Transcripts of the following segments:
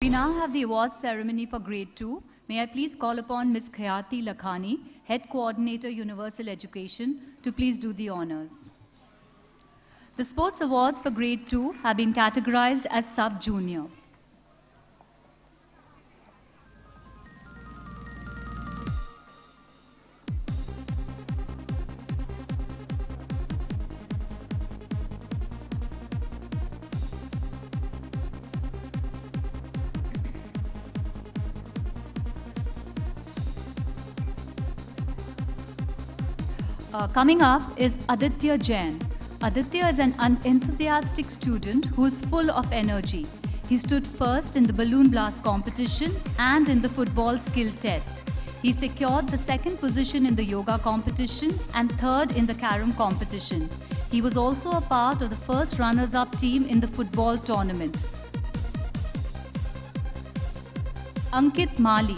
We now have the awards ceremony for Grade 2. May I please call upon Ms. Khyati Lakhani, Head Coordinator, Universal Education, to please do the honors. The sports awards for Grade 2 have been categorized as sub-junior. Coming up is Aditya Jain. Aditya is an enthusiastic student who is full of energy. He stood first in the balloon blast competition and in the football skill test. He secured the second position in the yoga competition and third in the carom competition. He was also a part of the first runners-up team in the football tournament. Ankit Mali.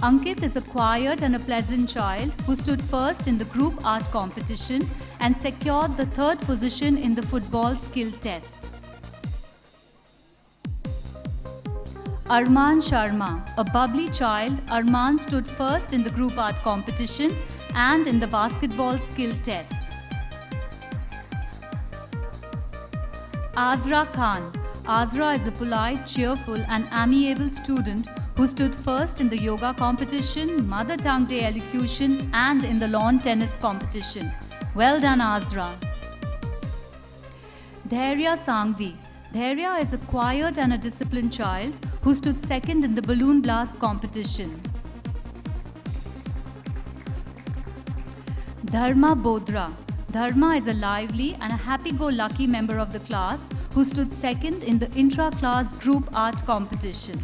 Ankit is a quiet and a pleasant child who stood first in the group art competition and secured the third position in the football skill test. Arman Sharma, a bubbly child, Arman stood first in the group art competition and in the basketball skill test. Azra Khan. Azra is a polite, cheerful and amiable student who stood first in the yoga competition, Mother Tongue Day elocution and in the lawn tennis competition. Well done, Azra. Dhairya Sangvi. Dhairya is a quiet and a disciplined child who stood second in the balloon blast competition. Dharma Bodra. Dharma is a lively and a happy-go-lucky member of the class who stood second in the intra-class group art competition.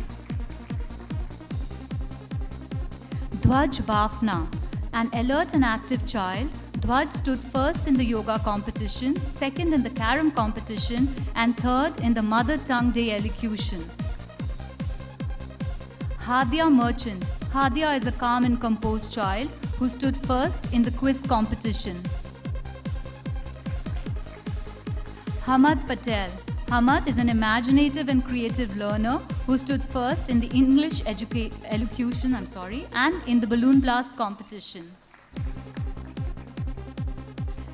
Dhwaj Bafna. An alert and active child, Dhwaj stood first in the yoga competition, second in the carom competition, and third in the Mother Tongue Day elocution. Hadia Merchant. Hadia is a calm and composed child who stood first in the quiz competition. Hamad Patel. Hamad is an imaginative and creative learner who stood first in the English elocution and in the balloon blast competition.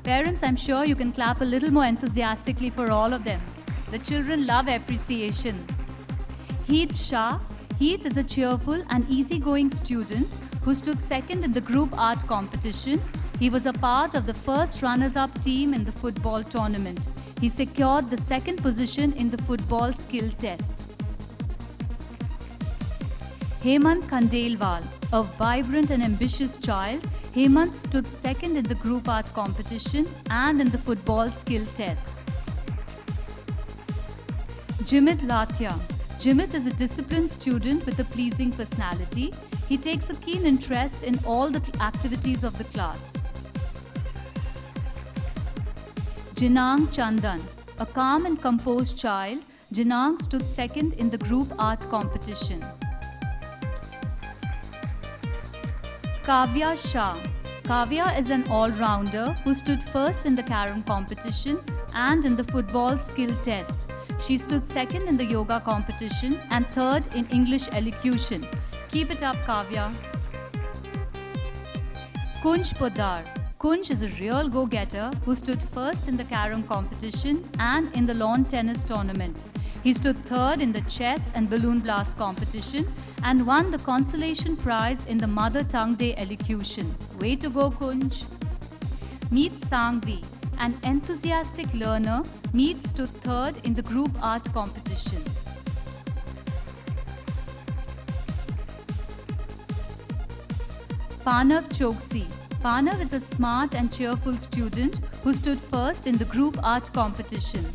Parents, I'm sure you can clap a little more enthusiastically for all of them. The children love appreciation. Heath Shah. Heath is a cheerful and easygoing student who stood second in the group art competition. He was a part of the first runners-up team in the football tournament. He secured the second position in the football skill test. Hemant Khandelwal, a vibrant and ambitious child, Hemant stood second in the group art competition and in the football skill test. Jimit Lathia. Jimit is a disciplined student with a pleasing personality. He takes a keen interest in all the activities of the class. Jinang Chandan. A calm and composed child, Jinang stood second in the group art competition. Kavya Shah. Kavya is an all-rounder who stood first in the carom competition and in the football skill test. She stood second in the yoga competition and third in English elocution. Keep it up, Kavya. Kunj Poddar. Kunj is a real go-getter who stood first in the carom competition and in the lawn tennis tournament. He stood third in the chess and balloon blast competition and won the consolation prize in the Mother Tongue Day elocution. Way to go, Kunj! Meet Sangvi. An enthusiastic learner, Meet stood third in the group art competition. Panav Choksi. Panav is a smart and cheerful student who stood first in the group art competition.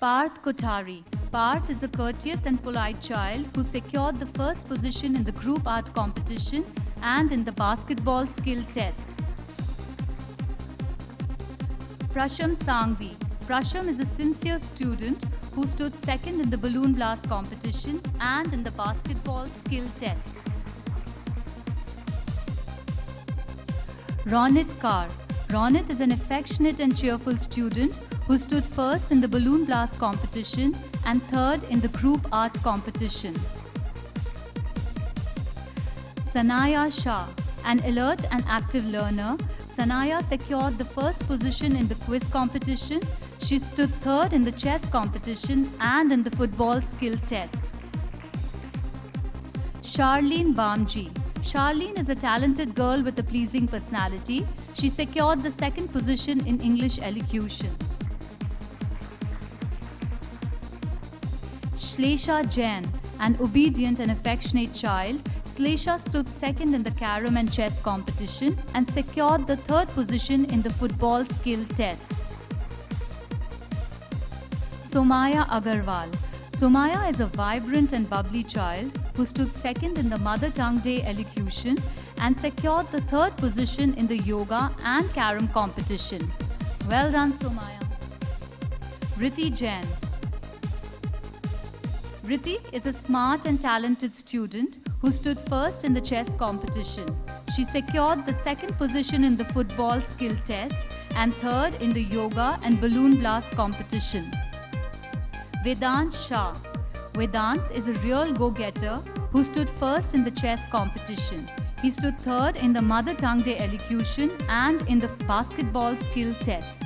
Parth Kothari. Parth is a courteous and polite child who secured the first position in the group art competition and in the basketball skill test. Prasham Sangvi. Prasham is a sincere student who stood second in the balloon blast competition and in the basketball skill test. Ronit Kaur. Ronit is an affectionate and cheerful student who stood first in the balloon blast competition and third in the group art competition. Sanaya Shah. An alert and active learner, Sanaya secured the first position in the quiz competition. She stood third in the chess competition and in the football skill test. Charlene Bamji. Charlene is a talented girl with a pleasing personality. She secured the second position in English elocution. Shlesha Jain. An obedient and affectionate child, Shlesha stood second in the carom and chess competition and secured the third position in the football skill test. Somaya Agarwal. Somaya is a vibrant and bubbly child who stood second in the Mother Tongue Day elocution and secured the third position in the yoga and carom competition. Well done, Somaya. Riti Jain. Riti is a smart and talented student who stood first in the chess competition. She secured the second position in the football skill test and third in the yoga and balloon blast competition. Vedant Shah. Vedant is a real go-getter who stood first in the chess competition. He stood third in the Mother Tongue Day elocution and in the basketball skill test.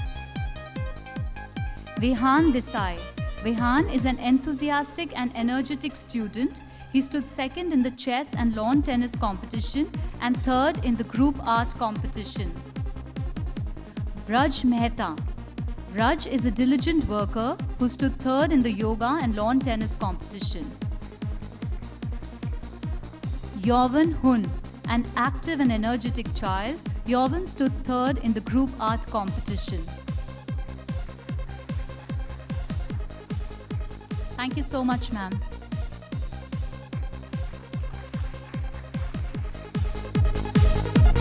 Vehan Desai. Vehan is an enthusiastic and energetic student. He stood second in the chess and lawn tennis competition and third in the group art competition. Raj Mehta. Raj is a diligent worker who stood third in the yoga and lawn tennis competition. Yovan Hun. An active and energetic child, Yovan stood third in the group art competition. Thank you so much, ma'am.